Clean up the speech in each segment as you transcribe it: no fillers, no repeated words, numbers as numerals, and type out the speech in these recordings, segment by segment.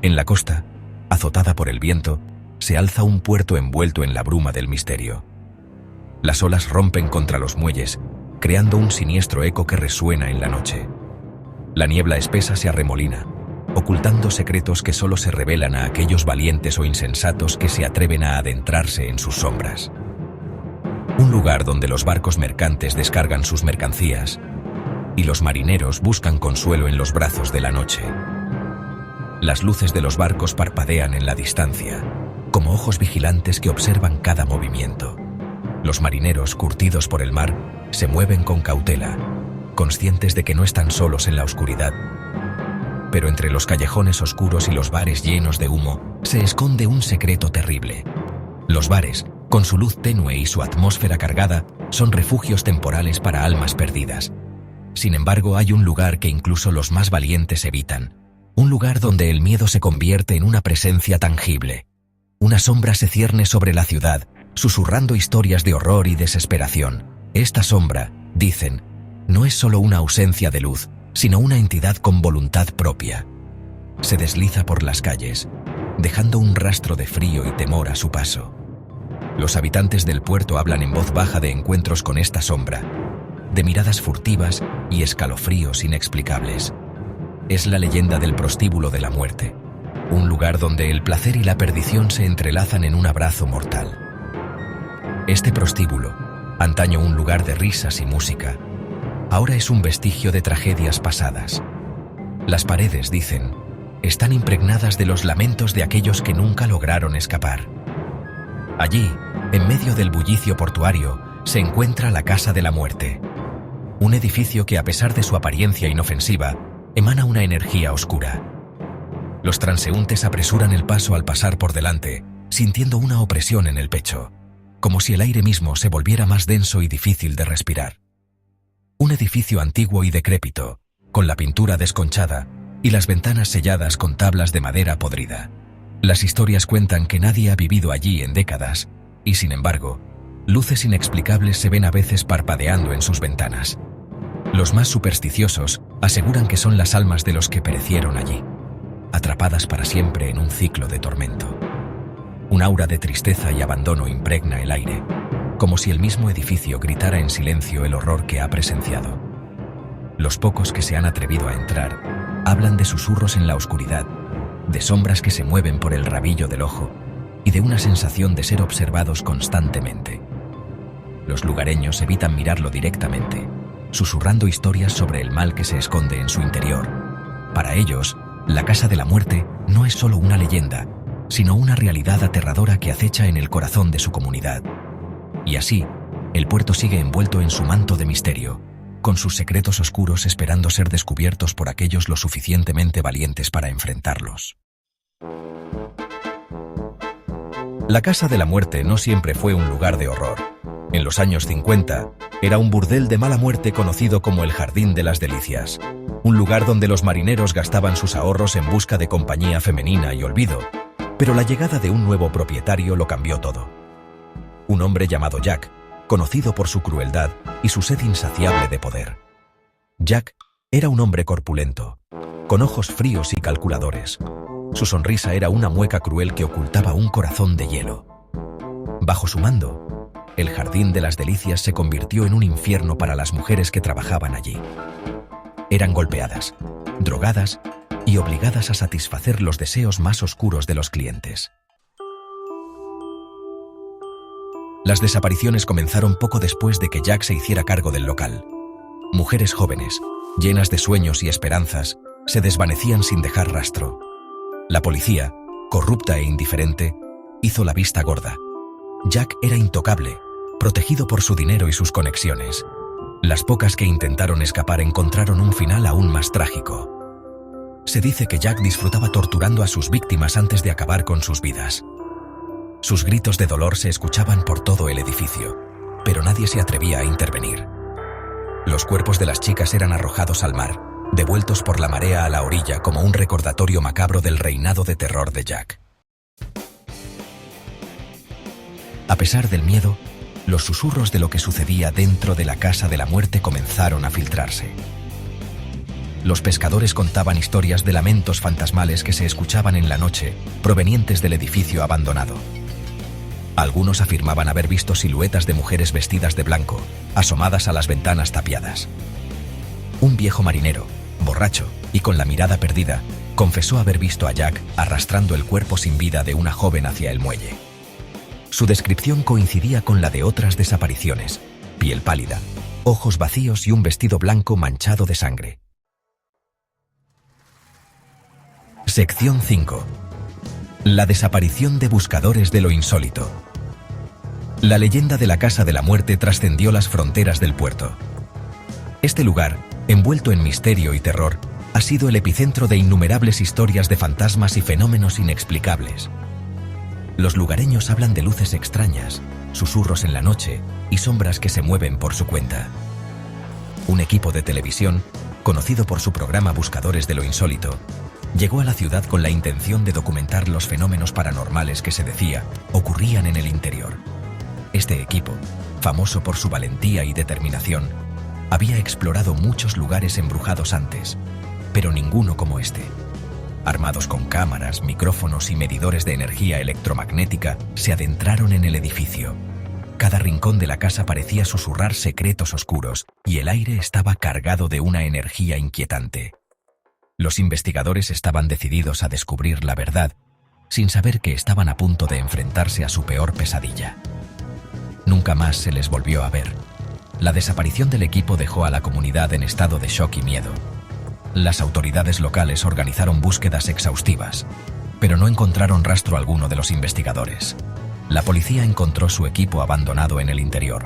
En la costa, azotada por el viento, se alza un puerto envuelto en la bruma del misterio. Las olas rompen contra los muelles, creando un siniestro eco que resuena en la noche. La niebla espesa se arremolina, ocultando secretos que solo se revelan a aquellos valientes o insensatos que se atreven a adentrarse en sus sombras. Un lugar donde los barcos mercantes descargan sus mercancías y los marineros buscan consuelo en los brazos de la noche. Las luces de los barcos parpadean en la distancia, como ojos vigilantes que observan cada movimiento. Los marineros, curtidos por el mar, se mueven con cautela, conscientes de que no están solos en la oscuridad. Pero entre los callejones oscuros y los bares llenos de humo, se esconde un secreto terrible. Los bares, con su luz tenue y su atmósfera cargada, son refugios temporales para almas perdidas. Sin embargo, hay un lugar que incluso los más valientes evitan. Un lugar donde el miedo se convierte en una presencia tangible. Una sombra se cierne sobre la ciudad, susurrando historias de horror y desesperación. Esta sombra, dicen, no es solo una ausencia de luz, sino una entidad con voluntad propia. Se desliza por las calles, dejando un rastro de frío y temor a su paso. Los habitantes del puerto hablan en voz baja de encuentros con esta sombra, de miradas furtivas y escalofríos inexplicables. Es la leyenda del prostíbulo de la muerte, un lugar donde el placer y la perdición se entrelazan en un abrazo mortal. Este prostíbulo, antaño un lugar de risas y música, ahora es un vestigio de tragedias pasadas. Las paredes, dicen, están impregnadas de los lamentos de aquellos que nunca lograron escapar. Allí, en medio del bullicio portuario, se encuentra la Casa de la Muerte. Un edificio que, a pesar de su apariencia inofensiva, emana una energía oscura. Los transeúntes apresuran el paso al pasar por delante, sintiendo una opresión en el pecho, como si el aire mismo se volviera más denso y difícil de respirar. Un edificio antiguo y decrépito, con la pintura desconchada y las ventanas selladas con tablas de madera podrida. Las historias cuentan que nadie ha vivido allí en décadas, y sin embargo, luces inexplicables se ven a veces parpadeando en sus ventanas. Los más supersticiosos aseguran que son las almas de los que perecieron allí, atrapadas para siempre en un ciclo de tormento. Un aura de tristeza y abandono impregna el aire, como si el mismo edificio gritara en silencio el horror que ha presenciado. Los pocos que se han atrevido a entrar hablan de susurros en la oscuridad, de sombras que se mueven por el rabillo del ojo y de una sensación de ser observados constantemente. Los lugareños evitan mirarlo directamente, susurrando historias sobre el mal que se esconde en su interior. Para ellos, la Casa de la Muerte no es solo una leyenda, sino una realidad aterradora que acecha en el corazón de su comunidad. Y así, el puerto sigue envuelto en su manto de misterio, con sus secretos oscuros esperando ser descubiertos por aquellos lo suficientemente valientes para enfrentarlos. La Casa de la Muerte no siempre fue un lugar de horror. En los años 50, era un burdel de mala muerte conocido como el Jardín de las Delicias, un lugar donde los marineros gastaban sus ahorros en busca de compañía femenina y olvido, pero la llegada de un nuevo propietario lo cambió todo. Un hombre llamado Jack, conocido por su crueldad y su sed insaciable de poder. Jack era un hombre corpulento, con ojos fríos y calculadores. Su sonrisa era una mueca cruel que ocultaba un corazón de hielo. Bajo su mando, el Jardín de las Delicias se convirtió en un infierno para las mujeres que trabajaban allí. Eran golpeadas, drogadas y obligadas a satisfacer los deseos más oscuros de los clientes. Las desapariciones comenzaron poco después de que Jack se hiciera cargo del local. Mujeres jóvenes, llenas de sueños y esperanzas, se desvanecían sin dejar rastro. La policía, corrupta e indiferente, hizo la vista gorda. Jack era intocable, protegido por su dinero y sus conexiones. Las pocas que intentaron escapar encontraron un final aún más trágico. Se dice que Jack disfrutaba torturando a sus víctimas antes de acabar con sus vidas. Sus gritos de dolor se escuchaban por todo el edificio, pero nadie se atrevía a intervenir. Los cuerpos de las chicas eran arrojados al mar, devueltos por la marea a la orilla como un recordatorio macabro del reinado de terror de Jack. A pesar del miedo, los susurros de lo que sucedía dentro de la Casa de la Muerte comenzaron a filtrarse. Los pescadores contaban historias de lamentos fantasmales que se escuchaban en la noche, provenientes del edificio abandonado. Algunos afirmaban haber visto siluetas de mujeres vestidas de blanco, asomadas a las ventanas tapiadas. Un viejo marinero, borracho y con la mirada perdida, confesó haber visto a Jack arrastrando el cuerpo sin vida de una joven hacia el muelle. Su descripción coincidía con la de otras desapariciones: piel pálida, ojos vacíos y un vestido blanco manchado de sangre. Sección 5. La desaparición de buscadores de lo insólito. La leyenda de la Casa de la Muerte trascendió las fronteras del puerto. Este lugar, envuelto en misterio y terror, ha sido el epicentro de innumerables historias de fantasmas y fenómenos inexplicables. Los lugareños hablan de luces extrañas, susurros en la noche y sombras que se mueven por su cuenta. Un equipo de televisión, conocido por su programa Buscadores de lo Insólito, llegó a la ciudad con la intención de documentar los fenómenos paranormales que se decía ocurrían en el interior. Este equipo, famoso por su valentía y determinación, había explorado muchos lugares embrujados antes, pero ninguno como este. Armados con cámaras, micrófonos y medidores de energía electromagnética, se adentraron en el edificio. Cada rincón de la casa parecía susurrar secretos oscuros y el aire estaba cargado de una energía inquietante. Los investigadores estaban decididos a descubrir la verdad, sin saber que estaban a punto de enfrentarse a su peor pesadilla. Nunca más se les volvió a ver. La desaparición del equipo dejó a la comunidad en estado de shock y miedo. Las autoridades locales organizaron búsquedas exhaustivas, pero no encontraron rastro alguno de los investigadores. La policía encontró su equipo abandonado en el interior.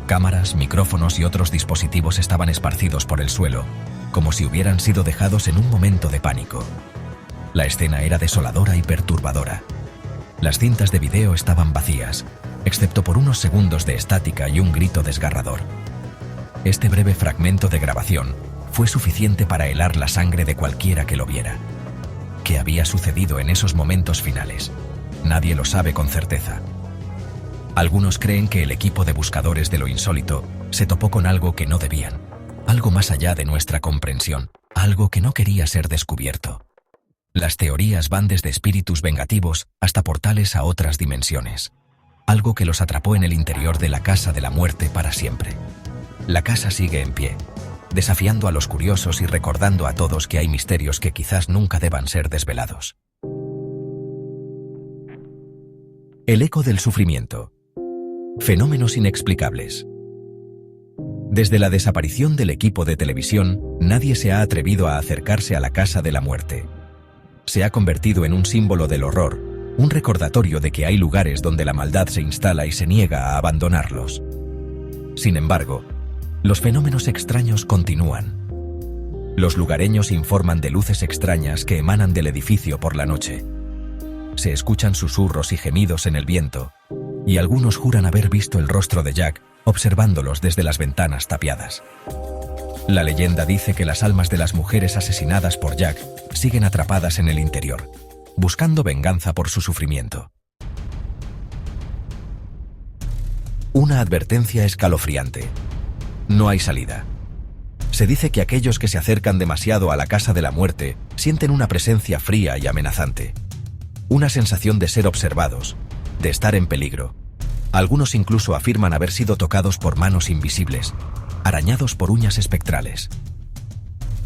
Cámaras, micrófonos y otros dispositivos estaban esparcidos por el suelo, como si hubieran sido dejados en un momento de pánico. La escena era desoladora y perturbadora. Las cintas de video estaban vacías, excepto por unos segundos de estática y un grito desgarrador. Este breve fragmento de grabación fue suficiente para helar la sangre de cualquiera que lo viera. ¿Qué había sucedido en esos momentos finales? Nadie lo sabe con certeza. Algunos creen que el equipo de buscadores de lo insólito se topó con algo que no debían, algo más allá de nuestra comprensión, algo que no quería ser descubierto. Las teorías van desde espíritus vengativos hasta portales a otras dimensiones. Algo que los atrapó en el interior de la Casa de la Muerte para siempre. La casa sigue en pie, desafiando a los curiosos y recordando a todos que hay misterios que quizás nunca deban ser desvelados. El eco del sufrimiento. Fenómenos inexplicables. Desde la desaparición del equipo de televisión, nadie se ha atrevido a acercarse a la Casa de la Muerte. Se ha convertido en un símbolo del horror, un recordatorio de que hay lugares donde la maldad se instala y se niega a abandonarlos. Sin embargo, los fenómenos extraños continúan. Los lugareños informan de luces extrañas que emanan del edificio por la noche. Se escuchan susurros y gemidos en el viento, y algunos juran haber visto el rostro de Jack observándolos desde las ventanas tapiadas. La leyenda dice que las almas de las mujeres asesinadas por Jack siguen atrapadas en el interior, buscando venganza por su sufrimiento. Una advertencia escalofriante. No hay salida. Se dice que aquellos que se acercan demasiado a la Casa de la Muerte sienten una presencia fría y amenazante. Una sensación de ser observados, de estar en peligro. Algunos incluso afirman haber sido tocados por manos invisibles, arañados por uñas espectrales.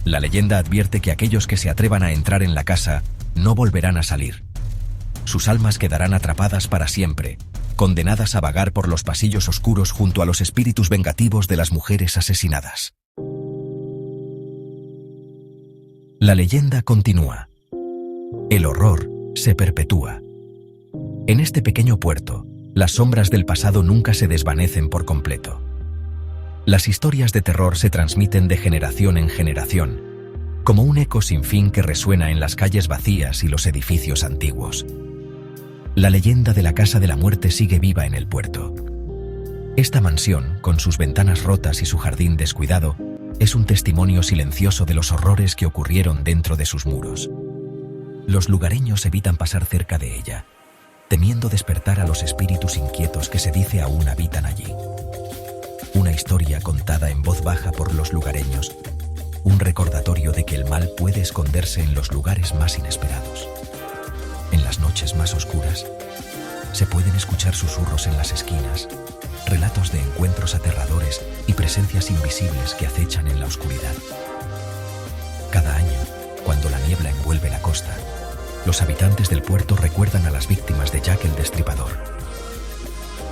La leyenda advierte que aquellos que se atrevan a entrar en la casa no volverán a salir. Sus almas quedarán atrapadas para siempre, condenadas a vagar por los pasillos oscuros junto a los espíritus vengativos de las mujeres asesinadas. La leyenda continúa. El horror se perpetúa. En este pequeño puerto, las sombras del pasado nunca se desvanecen por completo. Las historias de terror se transmiten de generación en generación, como un eco sin fin que resuena en las calles vacías y los edificios antiguos. La leyenda de la Casa de la Muerte sigue viva en el puerto. Esta mansión, con sus ventanas rotas y su jardín descuidado, es un testimonio silencioso de los horrores que ocurrieron dentro de sus muros. Los lugareños evitan pasar cerca de ella, temiendo despertar a los espíritus inquietos que se dice aún habitan allí. Una historia contada en voz baja por los lugareños, un recordatorio de que el mal puede esconderse en los lugares más inesperados. En las noches más oscuras, se pueden escuchar susurros en las esquinas, relatos de encuentros aterradores y presencias invisibles que acechan en la oscuridad. Cada año, cuando la niebla envuelve la costa, los habitantes del puerto recuerdan a las víctimas de Jack el Destripador.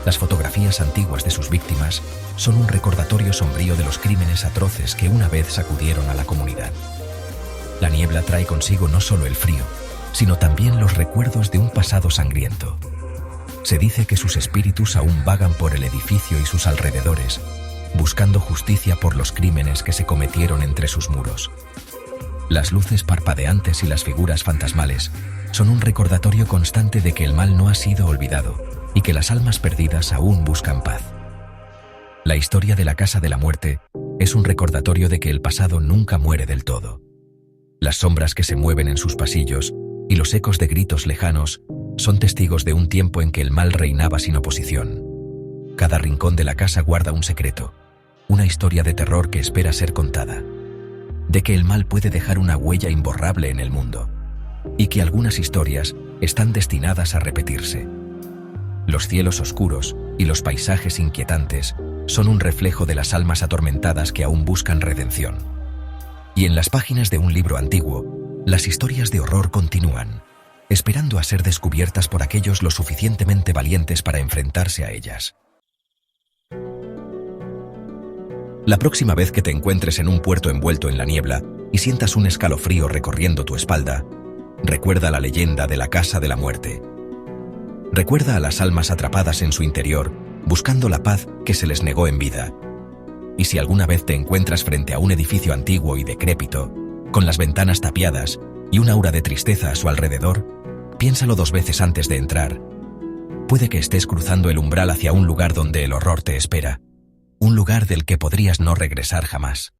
Las fotografías antiguas de sus víctimas son un recordatorio sombrío de los crímenes atroces que una vez sacudieron a la comunidad. La niebla trae consigo no solo el frío, sino también los recuerdos de un pasado sangriento. Se dice que sus espíritus aún vagan por el edificio y sus alrededores, buscando justicia por los crímenes que se cometieron entre sus muros. Las luces parpadeantes y las figuras fantasmales son un recordatorio constante de que el mal no ha sido olvidado y que las almas perdidas aún buscan paz. La historia de la Casa de la Muerte es un recordatorio de que el pasado nunca muere del todo. Las sombras que se mueven en sus pasillos y los ecos de gritos lejanos son testigos de un tiempo en que el mal reinaba sin oposición. Cada rincón de la casa guarda un secreto, una historia de terror que espera ser contada, de que el mal puede dejar una huella imborrable en el mundo, y que algunas historias están destinadas a repetirse. Los cielos oscuros y los paisajes inquietantes son un reflejo de las almas atormentadas que aún buscan redención. Y en las páginas de un libro antiguo, las historias de horror continúan, esperando a ser descubiertas por aquellos lo suficientemente valientes para enfrentarse a ellas. La próxima vez que te encuentres en un puerto envuelto en la niebla y sientas un escalofrío recorriendo tu espalda, recuerda la leyenda de la Casa de la Muerte. Recuerda a las almas atrapadas en su interior, buscando la paz que se les negó en vida. Y si alguna vez te encuentras frente a un edificio antiguo y decrépito, con las ventanas tapiadas y un aura de tristeza a su alrededor, piénsalo 2 veces antes de entrar. Puede que estés cruzando el umbral hacia un lugar donde el horror te espera, un lugar del que podrías no regresar jamás.